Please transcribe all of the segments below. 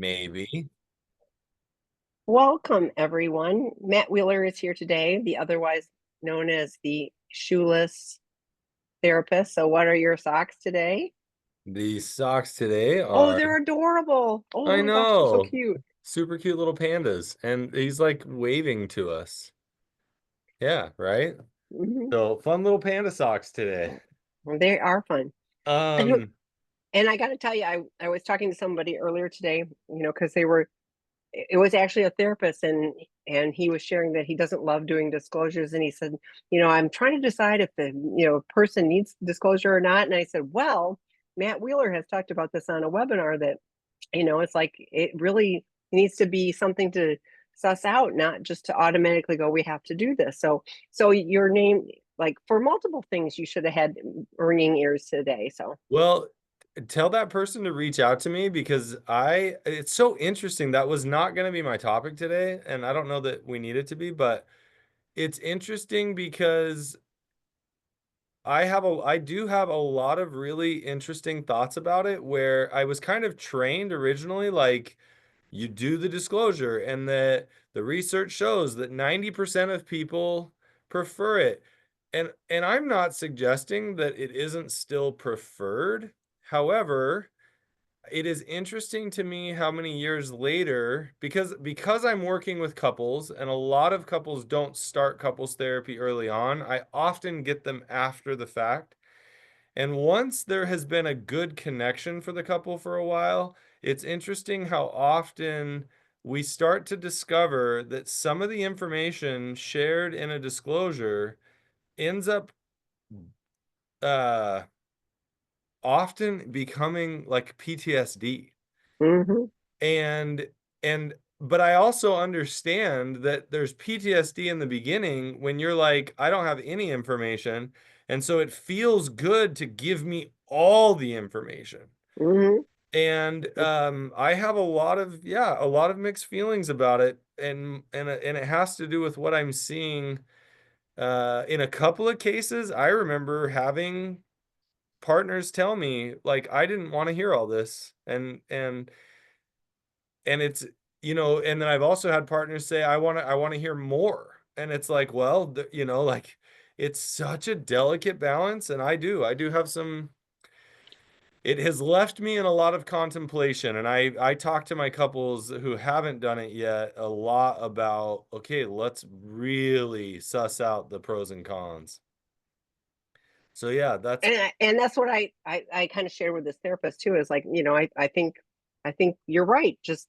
Maybe. Welcome, everyone. Matt Wheeler is here today, the otherwise known as the shoeless therapist. So, what are your socks today? The socks today Oh, are, they're adorable. Oh I my gosh, they're so know, cute. super cute little pandas. And he's like waving to us. Yeah, right? Mhm. So fun little panda socks today. They are fun. And, Um, and I got to tell you, I was talking to somebody earlier today, because it was actually a therapist, and he was sharing that he doesn't love doing disclosures. And he said, I'm trying to decide if the, person needs disclosure or not. And I said, well, Matt Wheeler has talked about this on a webinar that, it's like it really needs to be something to suss out, not just to automatically go, we have to do this. So your name, like for multiple things, you should have had ringing ears today. So, well, tell that person to reach out to me because it's so interesting. That was not going to be my topic today, and I don't know that we need it to be, but it's interesting because I do have a lot of really interesting thoughts about it where I was kind of trained originally like you do the disclosure and that the research shows that 90% of people prefer it. And I'm not suggesting that it isn't still preferred. However, it is interesting to me how many years later, because I'm working with couples and a lot of couples don't start couples therapy early on, I often get them after the fact. And once there has been a good connection for the couple for a while, it's interesting how often we start to discover that some of the information shared in a disclosure ends up uh, often becoming like PTSD. mhm, And but I also understand that there's PTSD in the beginning when you're like, I don't have any information. And so it feels good to give me all the information. mhm. And I have a lot of mixed feelings about it. And it has to do with what I'm seeing. In a couple of cases, I remember having partners tell me, like, I didn't want to hear all this. And it's and then I've also had partners say I want to hear more, and it's like, well, like, it's such a delicate balance, and I do have some. It has left me in a lot of contemplation, and I talk to my couples who haven't done it yet a lot about, okay, let's really suss out the pros and cons. So yeah, that's And that's what I kind of shared with this therapist too, is like, I think you're right. Just,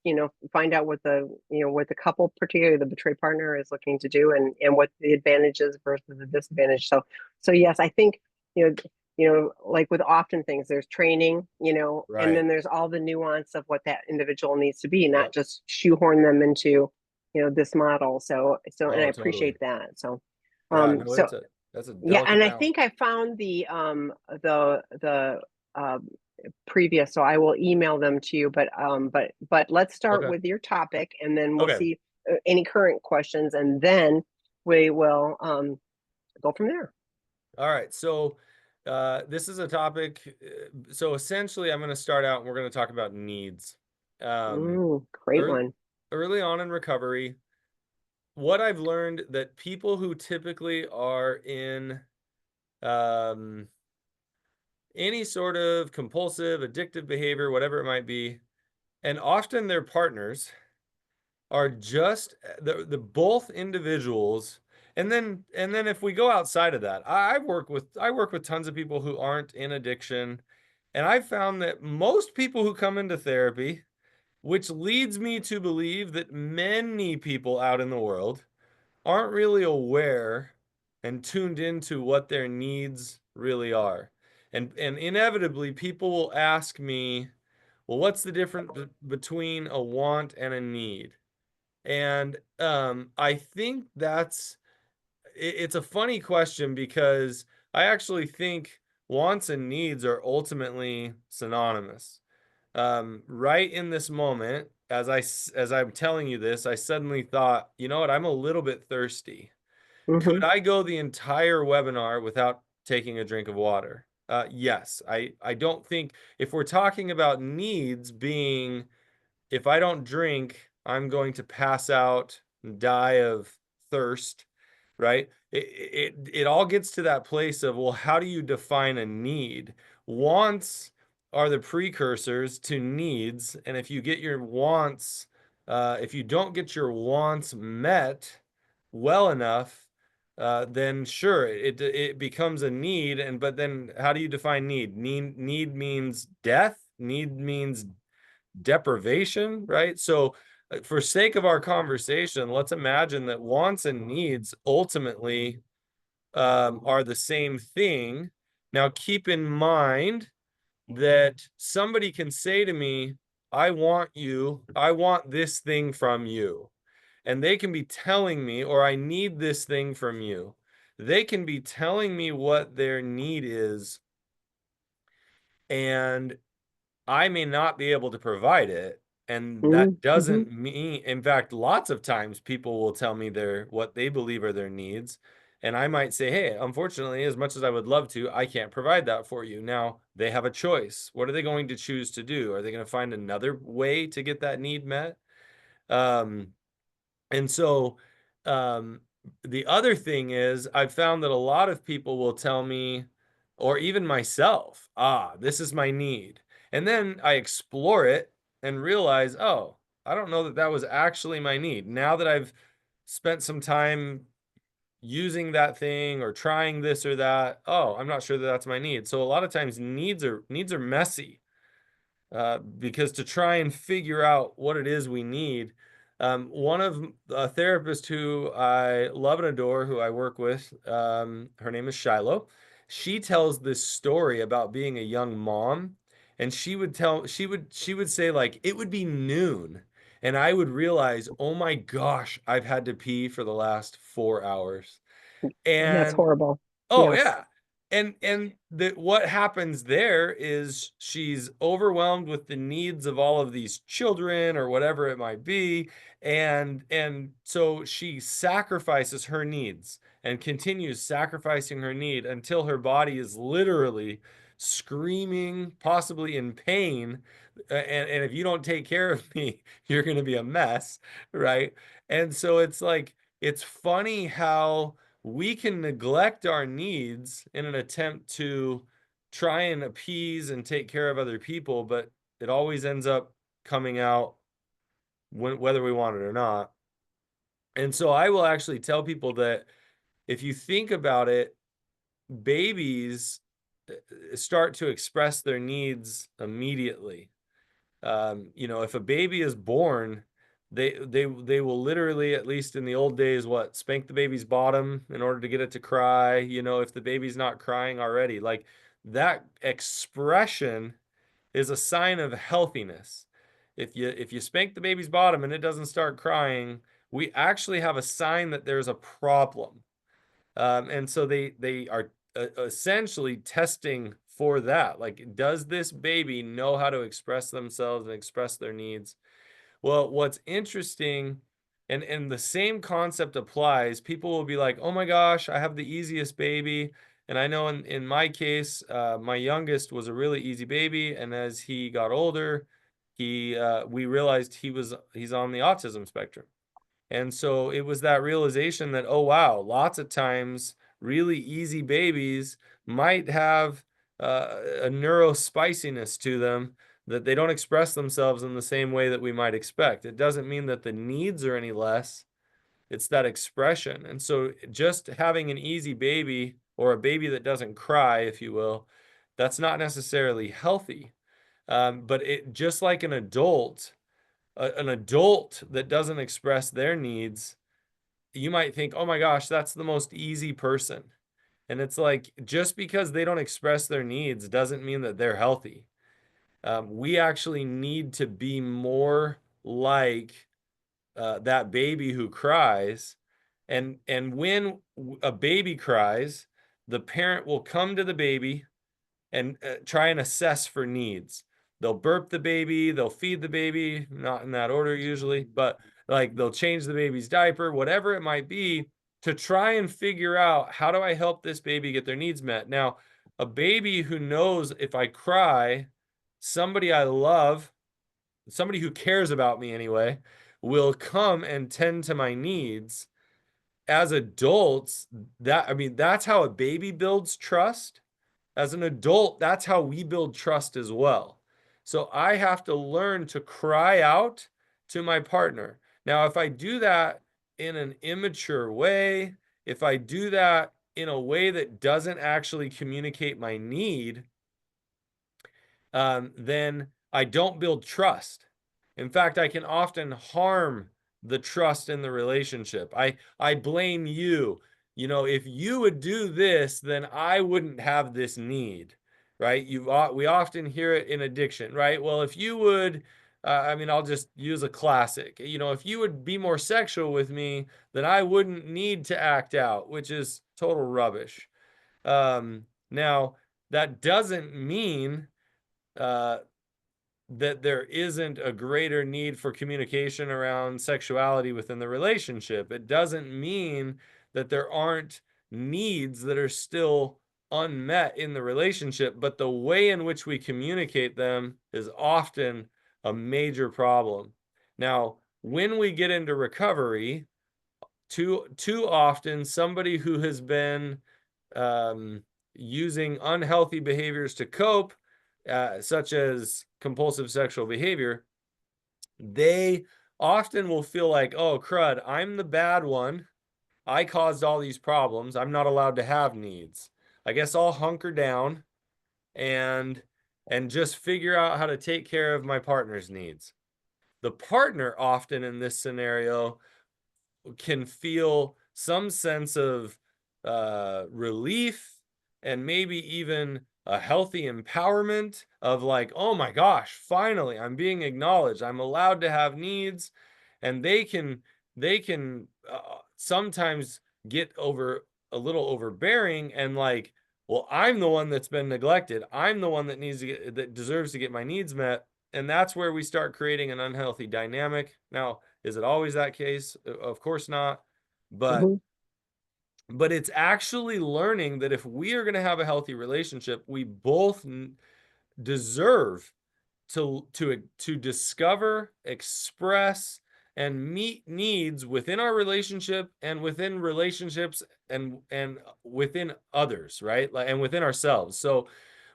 find out what the couple, particularly the betrayed partner, is looking to do, and what the advantages versus the disadvantage. So yes, I think, you know like with often things, there's training, and right. then there's all the nuance of what that individual needs to be, not Yep. just shoehorn them into, this model. And I Oh, totally. appreciate that. So Yeah, no, so that's a yeah, delicate and I balance. think I found the previous, so I will email them to you. But let's start Okay. with your topic, and then we'll Okay. see any current questions, and then we will go from there. All right. So this is a topic. So essentially, I'm going to start out and we're going to talk about needs. Um, Great early, one. early on in recovery, what I've learned that people who typically are in um, any sort of compulsive, addictive behavior, whatever it might be, and often their partners are just the both individuals. And then if we go outside of that, I work with tons of people who aren't in addiction, and I've found that most people who come into therapy, which leads me to believe that many people out in the world aren't really aware and tuned into what their needs really are. And inevitably people will ask me, well, what's the difference between a want and a need? And I think it's a funny question because I actually think wants and needs are ultimately synonymous. Right in this moment, as I'm telling you this, I suddenly thought, you know what? I'm a little bit thirsty. Could Hmm. I go the entire webinar without taking a drink of water? Yes. I don't think if we're talking about needs being if I don't drink, I'm going to pass out and die of thirst, right? It all gets to that place of, well, how do you define a need? Wants are the precursors to needs, and if you get your wants, if you don't get your wants met well enough, then sure, it becomes a need. And but then how do you define need? Need means death. Need means deprivation, right? So, for sake of our conversation, let's imagine that wants and needs ultimately are the same thing. Now, keep in mind that somebody can say to me, I want this thing from you. And they can be telling me, or I need this thing from you. They can be telling me what their need is, and I may not be able to provide it. And that Mm-hmm. doesn't mean, in fact, lots of times people will tell me what they believe are their needs. And I might say, hey, unfortunately, as much as I would love to, I can't provide that for you. Now, they have a choice. What are they going to choose to do? Are they going to find another way to get that need met? Um, and so, um, the other thing is, I've found that a lot of people will tell me, or even myself, this is my need. And then I explore it and realize, oh, I don't know that that was actually my need. Now that I've spent some time using that thing or trying this or that, oh, I'm not sure that that's my need. So a lot of times needs are messy, because to try and figure out what it is we need. One of a therapist who I love and adore, who I work with, her name is Shiloh. She tells this story about being a young mom, and she would say, like, it would be noon, and I would realize, oh my gosh, I've had to pee for the last 4 hours. That's And horrible. oh Yes. yeah. What happens there is she's overwhelmed with the needs of all of these children or whatever it might be, and so she sacrifices her needs and continues sacrificing her need until her body is literally screaming, possibly in pain, and if you don't take care of me, you're going to be a mess, right? And so it's like, it's funny how we can neglect our needs in an attempt to try and appease and take care of other people, but it always ends up coming out whether we want it or not. And so I will actually tell people that if you think about it, babies start to express their needs immediately. If a baby is born, they will literally, at least in the old days, spank the baby's bottom in order to get it to cry. If the baby's not crying already, like, that expression is a sign of healthiness. If you spank the baby's bottom and it doesn't start crying, we actually have a sign that there's a problem. And so they are essentially testing for that. Like, does this baby know how to express themselves and express their needs? Well, what's interesting, and the same concept applies. People will be like, "Oh my gosh, I have the easiest baby." And I know in my case, my youngest was a really easy baby, and as he got older, we realized he's on the autism spectrum. And so it was that realization that, oh, wow, lots of times really easy babies might have a neurospiciness to them, that they don't express themselves in the same way that we might expect. It doesn't mean that the needs are any less, it's that expression. And so just having an easy baby, or a baby that doesn't cry, if you will, that's not necessarily healthy. But it just like an adult that doesn't express their needs, you might think, oh my gosh, that's the most easy person. And it's like, just because they don't express their needs doesn't mean that they're healthy. We actually need to be more like that baby who cries. And when a baby cries, the parent will come to the baby and try and assess for needs. They'll burp the baby, they'll feed the baby, not in that order usually, but like, they'll change the baby's diaper, whatever it might be, to try and figure out, how do I help this baby get their needs met? Now, a baby who knows, if I cry, somebody I love somebody who cares about me anyway, will come and tend to my needs. As adults, that, I mean, that's how a baby builds trust. As an adult, that's how we build trust as well. So I have to learn to cry out to my partner. Now, if I do that in an immature way, if I do that in a way that doesn't actually communicate my need, then I don't build trust. In fact, I can often harm the trust in the relationship. I blame you. You know, if you would do this, then I wouldn't have this need, right? We often hear it in addiction, right? Well, if you would, I mean, I'll just use a classic. You know, if you would be more sexual with me, then I wouldn't need to act out, which is total rubbish. Now, that doesn't mean uh, that there isn't a greater need for communication around sexuality within the relationship. It doesn't mean that there aren't needs that are still unmet in the relationship, but the way in which we communicate them is often a major problem. Now, when we get into recovery, too often somebody who has been um, using unhealthy behaviors to cope, such as compulsive sexual behavior, they often will feel like, oh, crud, I'm the bad one. I caused all these problems. I'm not allowed to have needs. I guess I'll hunker down and just figure out how to take care of my partner's needs. The partner often in this scenario can feel some sense of relief and maybe even a healthy empowerment of like, oh my gosh, finally I'm being acknowledged. I'm allowed to have needs. And they can sometimes get over a little overbearing and like, well, I'm the one that's been neglected. I'm the one that that deserves to get my needs met. And that's where we start creating an unhealthy dynamic. Now, is it always that case? Of course not. But Hmm. it's actually learning that if we are going to have a healthy relationship, we both deserve to discover, express, and meet needs within our relationship and within relationships and within others, right? Like, and within ourselves. So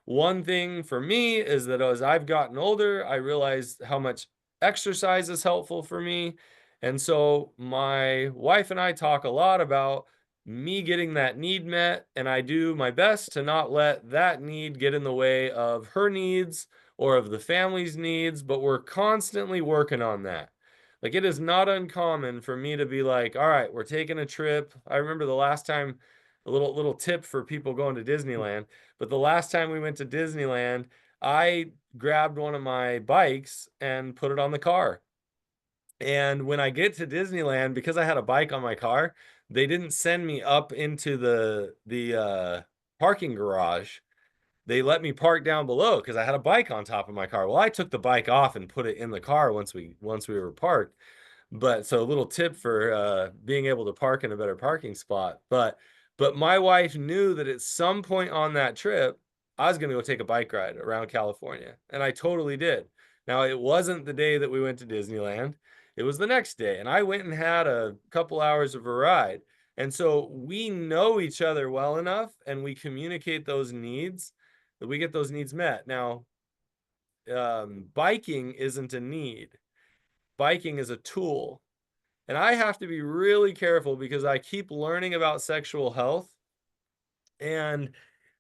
one thing for me is that as I've gotten older, I realized how much exercise is helpful for me. And so my wife and I talk a lot about me getting that need met, and I do my best to not let that need get in the way of her needs or of the family's needs, but we're constantly working on that. Like it is not uncommon for me to be like, all right, we're taking a trip. I remember the last time, a little tip for people going to Disneyland, but the last time we went to Disneyland, I grabbed one of my bikes and put it on the car. And when I get to Disneyland, because I had a bike on my car, they didn't send me up into the parking garage. They let me park down below because I had a bike on top of my car. Well, I took the bike off and put it in the car once we were parked. But so a little tip for being able to park in a better parking spot. But my wife knew that at some point on that trip, I was going to go take a bike ride around California, and I totally did. Now, it wasn't the day that we went to Disneyland. It was the next day, and I went and had a couple hours of a ride. And so we know each other well enough and we communicate those needs that we get those needs met. Now, biking isn't a need. Biking is a tool. And I have to be really careful because I keep learning about sexual health. And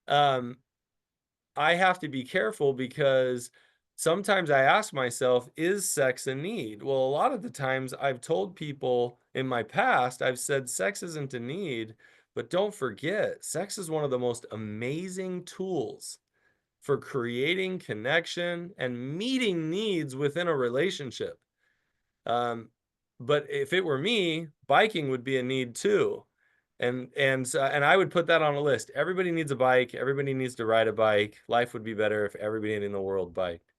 um, I have to be careful because sometimes I ask myself, is sex a need? Well, a lot of the times I've told people in my past, I've said sex isn't a need, but don't forget, sex is one of the most amazing tools for creating connection and meeting needs within a relationship. Um, but if it were me, biking would be a need too. And I would put that on a list. Everybody needs a bike. Everybody needs to ride a bike. Life would be better if everybody in the world biked.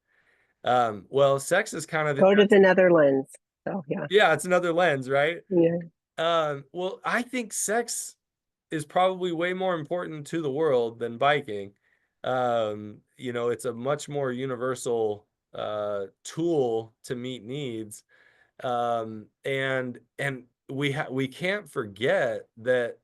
Well, sex is kind of Go to the Netherlands. So yeah, yeah, it's another lens, right? yeah. Well, I think sex is probably way more important to the world than biking. You know, it's a much more universal. tool to meet needs. And we can't forget that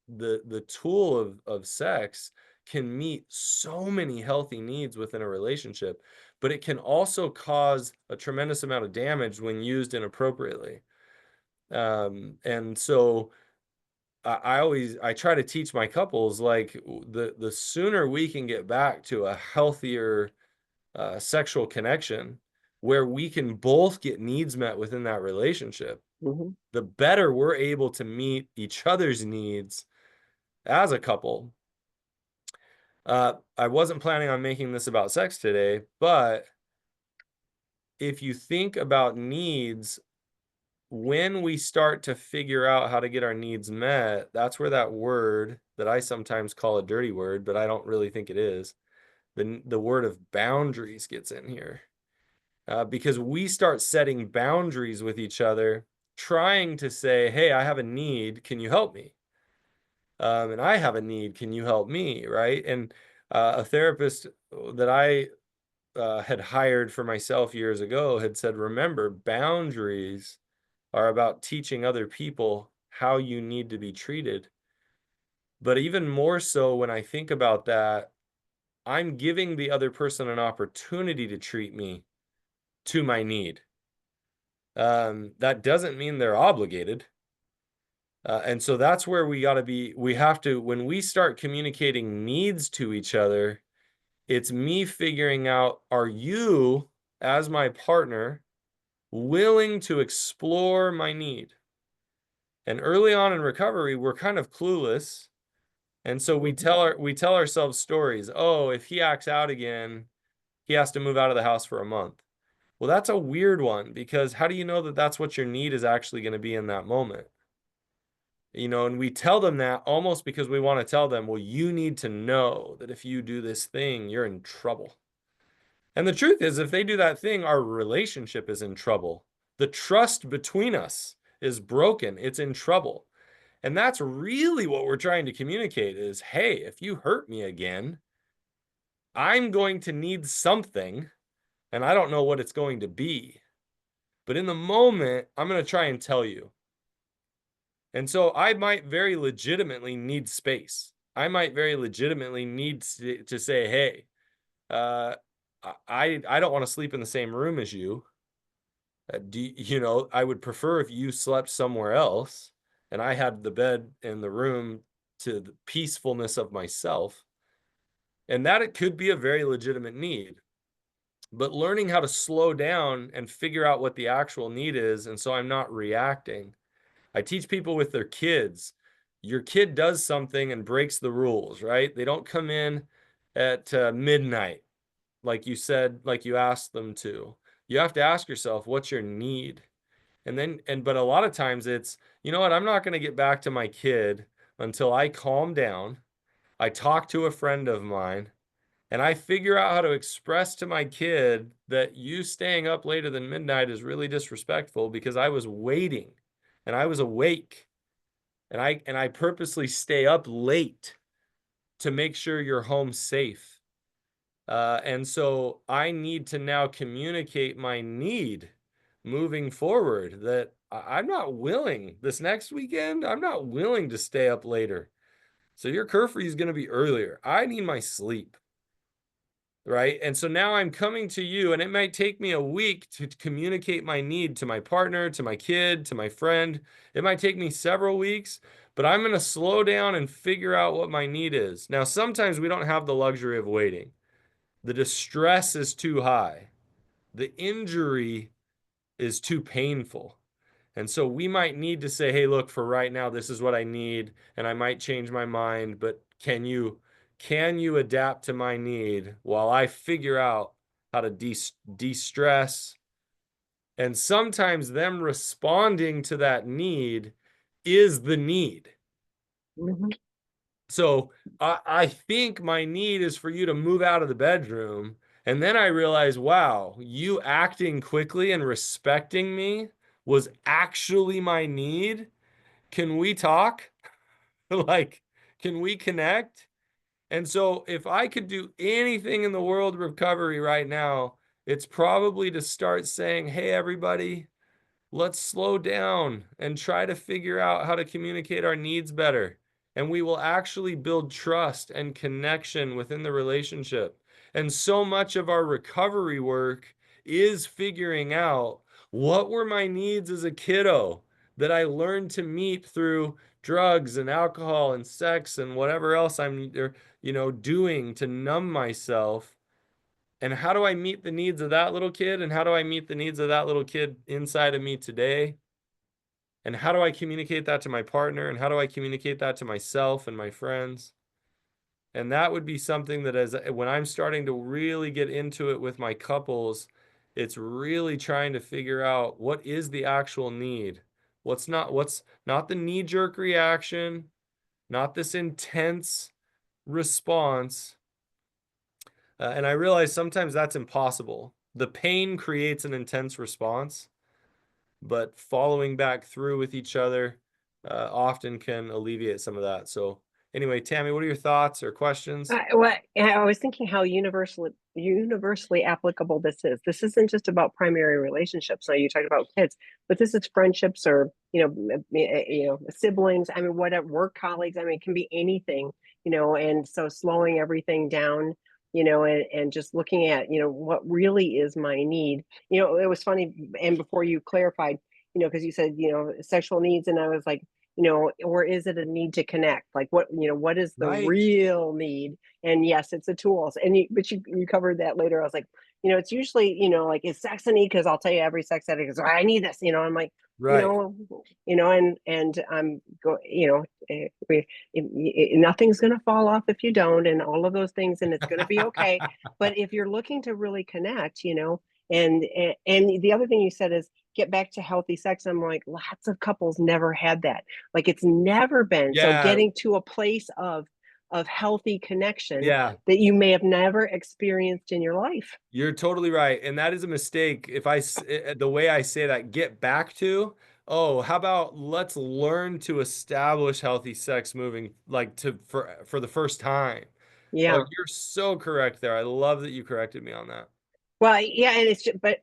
the tool of sex can meet so many healthy needs within a relationship, but it can also cause a tremendous amount of damage when used inappropriately. And so I try to teach my couples, like, the sooner we can get back to a healthier sexual connection where we can both get needs met within that relationship, Hmm. the better we're able to meet each other's needs as a couple. I wasn't planning on making this about sex today, but if you think about needs, when we start to figure out how to get our needs met, that's where that word that I sometimes call a dirty word, but I don't really think it is, the word of boundaries gets in here. Because we start setting boundaries with each other, trying to say, hey, I have a need. Can you help me? And I have a need. Can you help me? Right. And a therapist that I had hired for myself years ago had said, remember, boundaries are about teaching other people how you need to be treated. But even more so, when I think about that, I'm giving the other person an opportunity to treat me to my need. That doesn't mean they're obligated. And so that's where we have to, when we start communicating needs to each other, it's me figuring out, are you, as my partner, willing to explore my need? And early on in recovery, we're kind of clueless. And so we tell ourselves stories. Oh, if he acts out again, he has to move out of the house for a month. Well, that's a weird one, because how do you know that that's what your need is actually going to be in that moment? And we tell them that almost because we want to tell them, well, you need to know that if you do this thing, you're in trouble. And the truth is, if they do that thing, our relationship is in trouble. The trust between us is broken. It's in trouble. And that's really what we're trying to communicate is, hey, if you hurt me again, I'm going to need something, and I don't know what it's going to be. But in the moment, I'm going to try and tell you. And so I might very legitimately need space. I might very legitimately need to say, hey, uh, I don't want to sleep in the same room as you. I would prefer if you slept somewhere else and I had the bed and the room to the peacefulness of myself. And that it could be a very legitimate need. But learning how to slow down and figure out what the actual need is, and so I'm not reacting. I teach people with their kids. Your kid does something and breaks the rules, right? They don't come in at midnight, like you said, like you asked them to. You have to ask yourself, what's your need? But a lot of times it's, you know what, I'm not going to get back to my kid until I calm down. I talk to a friend of mine and I figure out how to express to my kid that you staying up later than midnight is really disrespectful because I was waiting and I was awake and I purposely stay up late to make sure you're home safe. And so I need to now communicate my need moving forward that I'm not willing this next weekend. I'm not willing to stay up later. So your curfew is going to be earlier. I need my sleep. Right. And so now I'm coming to you, and it might take me a week to communicate my need to my partner, to my kid, to my friend. It might take me several weeks, but I'm going to slow down and figure out what my need is. Now, sometimes we don't have the luxury of waiting. The distress is too high, the injury is too painful. And so we might need to say, hey, look, for right now, this is what I need, and I might change my mind, but can you adapt to my need while I figure out how to de-stress? And sometimes them responding to that need is the need. Hmm. So I think my need is for you to move out of the bedroom. And then I realize, wow, you acting quickly and respecting me was actually my need. Can we talk? Like, can we connect? And so if I could do anything in the world of recovery right now, It's probably to start saying, hey, everybody, let's slow down and try to figure out how to communicate our needs better. And we will actually build trust and connection within the relationship. And so much of our recovery work is figuring out what were my needs as a kiddo that I learned to meet through drugs and alcohol and sex and whatever else I'm, doing to numb myself. And how do I meet the needs of that little kid? And how do I meet the needs of that little kid inside of me today? And how do I communicate that to my partner? And how do I communicate that to myself and my friends? And that would be something that, as when I'm starting to really get into it with my couples, it's really trying to figure out what is the actual need. What's not the knee-jerk reaction, not this intense response. And I realize sometimes that's impossible. The pain creates an intense response, but following back through with each other often can alleviate some of that. So, anyway, Tammy, what are your thoughts or questions? I was thinking how universally applicable this is. This isn't just about primary relationships. So you talked about kids, but this is friendships or siblings. I mean, whatever, work colleagues. I mean, it can be anything. And so slowing everything down. And just looking at what really is my need. It was funny, and before you clarified, because you said sexual needs, and I was like, or is it a need to connect? Like what is the Right. real need? And yes, it's the tools. But you covered that later. I was like, it's usually, like, is sex a need? Because I'll tell you, every sex addict is, I need this. I'm like, you Right. know, and I'm go, nothing's going to fall off if you don't, and all of those things, and it's going to be okay. But if you're looking to really connect, and the other thing you said is get back to healthy sex. I'm like, lots of couples never had that. Like, it's never been. So Yeah. getting to a place of healthy connection Yeah. that you may have never experienced in your life. You're totally right. And that is a mistake. The way I say that, get back to, oh, how about let's learn to establish healthy sex moving like for the first time. Oh, Yeah. you're so correct there. I love that you corrected me on that. Well, yeah, and it's just, but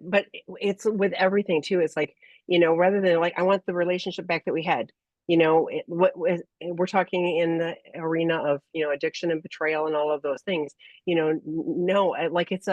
it's with everything too. It's like, rather than like, I want the relationship back that we had. We're talking in the arena of addiction and betrayal and all of those things. No, like it's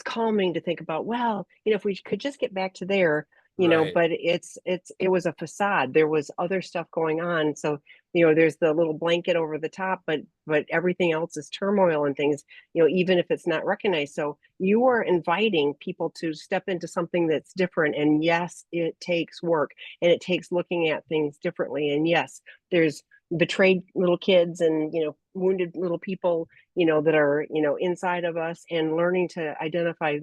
calming to think about. Well, if we could just get back to there, Right. but it was a facade. There was other stuff going on. So there's the little blanket over the top, but everything else is turmoil and things, even if it's not recognized. So you are inviting people to step into something that's different. And yes, it takes work, and it takes looking at things differently. And yes, there's betrayed little kids and, wounded little people, that are, inside of us, and learning to identify,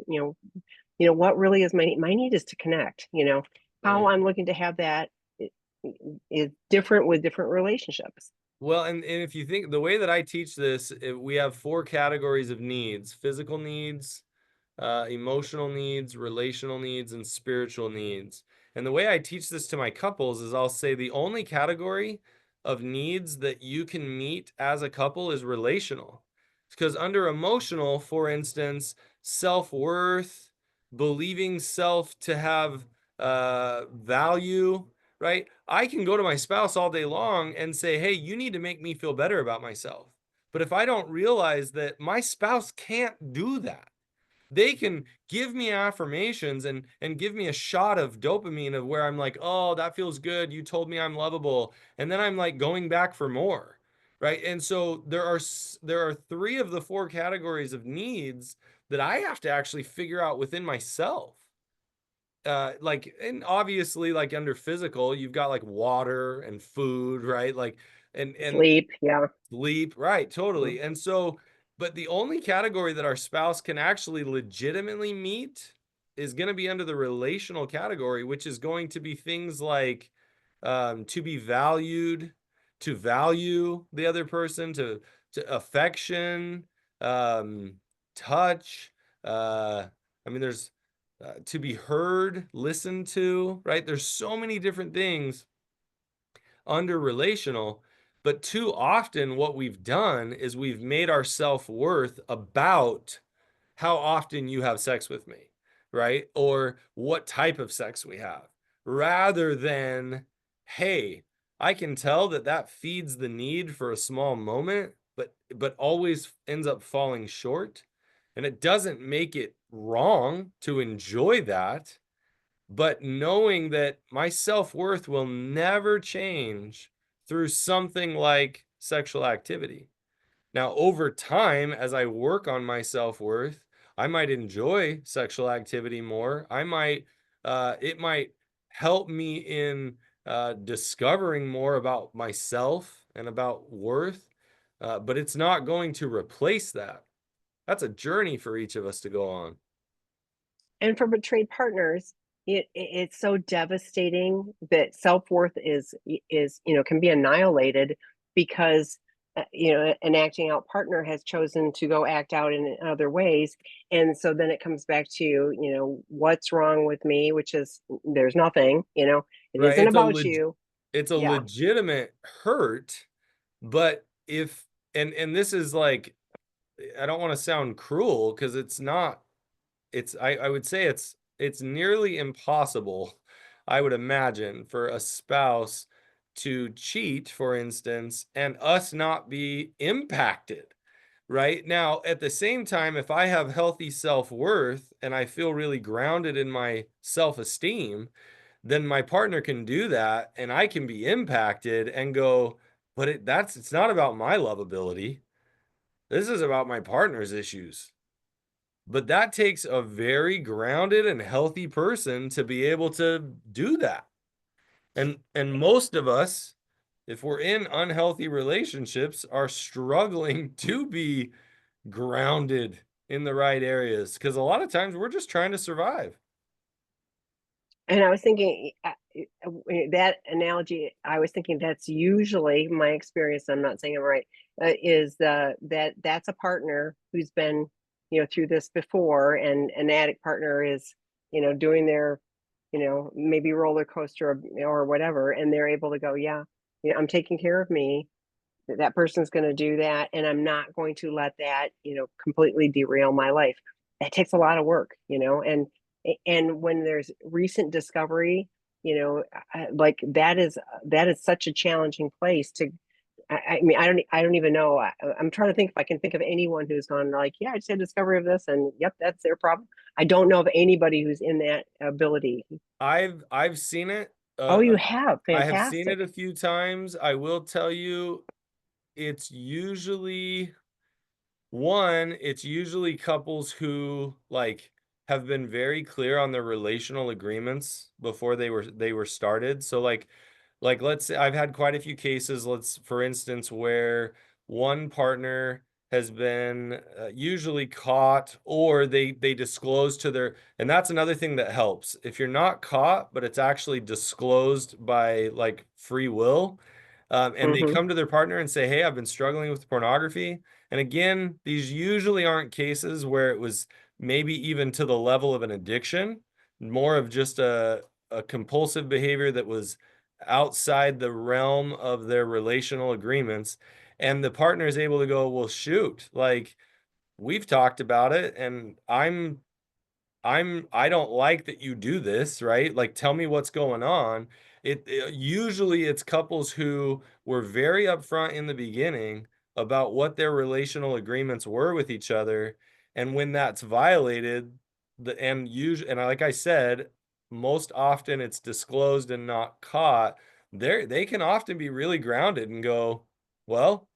what really is my need is to connect, how Right. I'm looking to have that is different with different relationships. Well, and if you think the way that I teach this, we have four categories of needs: physical needs, emotional needs, relational needs, and spiritual needs. And the way I teach this to my couples is I'll say the only category of needs that you can meet as a couple is relational. Because under emotional, for instance, self-worth, believing self to have value, right? I can go to my spouse all day long and say, hey, you need to make me feel better about myself. But if I don't realize that my spouse can't do that, they can give me affirmations and give me a shot of dopamine of where I'm like, oh, that feels good, you told me I'm lovable, and then I'm like going back for more, right? And so there are three of the four categories of needs that I have to actually figure out within myself. Like, and obviously, like under physical, you've got like water and food, right? Like, and Sleep. Yeah. sleep, right, totally. And so, but the only category that our spouse can actually legitimately meet is going to be under the relational category, which is going to be things like to be valued, to value the other person, to affection, um, touch. I mean, there's to be heard, listened to, right? There's so many different things under relational, but too often what we've done is we've made our self-worth about how often you have sex with me, right? Or what type of sex we have, rather than, hey, I can tell that that feeds the need for a small moment, but always ends up falling short. And it doesn't make it wrong to enjoy that, but knowing that my self-worth will never change through something like sexual activity. Now, over time, as I work on my self-worth, I might enjoy sexual activity more. It might help me in discovering more about myself and about worth, but it's not going to replace that. That's a journey for each of us to go on. And for betrayed partners, it's so devastating that self-worth is, can be annihilated because, an acting out partner has chosen to go act out in other ways, and so then it comes back to, what's wrong with me, which is there's nothing, it Right? isn't about you. It's a Yeah. legitimate hurt, but if and this is like, I don't want to sound cruel because it's not. I would say it's nearly impossible, I would imagine, for a spouse to cheat, for instance, and us not be impacted. Right? Now, at the same time, if I have healthy self-worth and I feel really grounded in my self-esteem, then my partner can do that and I can be impacted and go, but it's not about my lovability. This is about my partner's issues. But that takes a very grounded and healthy person to be able to do that. And most of us, if we're in unhealthy relationships, are struggling to be grounded in the right areas because a lot of times we're just trying to survive. And I was thinking, that analogy, I was thinking that's usually my experience. I'm not saying I'm right. Is that's a partner who's been, through this before, and an addict partner is, doing their, maybe roller coaster or whatever, and they're able to go, yeah, I'm taking care of me. That person's going to do that, and I'm not going to let that, completely derail my life. That takes a lot of work, and when there's recent discovery, like that is such a challenging place to. I mean, I don't even know. I'm trying to think if I can think of anyone who's gone like, yeah, I just had discovery of this, and yep, that's their problem. I don't know of anybody who's in that ability. I've seen it. Oh, Uh, you have? I have seen it Fantastic. a few times. I will tell you, it's usually it's usually couples who like have been very clear on their relational agreements before they were started. So like let's say I've had quite a few cases, let's for instance, where one partner has been usually caught, or they disclose to their, and that's another thing that helps. If you're not caught but it's actually disclosed by like free will, and they Hmm. come to their partner and say, hey, I've been struggling with pornography. And again, these usually aren't cases where it was maybe even to the level of an addiction, more of just a compulsive behavior that was outside the realm of their relational agreements. And the partner is able to go, well, shoot, like we've talked about it, and I don't like that you do this, right? Like, tell me what's going on. Usually it's couples who were very upfront in the beginning about what their relational agreements were with each other, and when that's violated, like I said, most often it's disclosed and not caught. They can often be really grounded and go, well,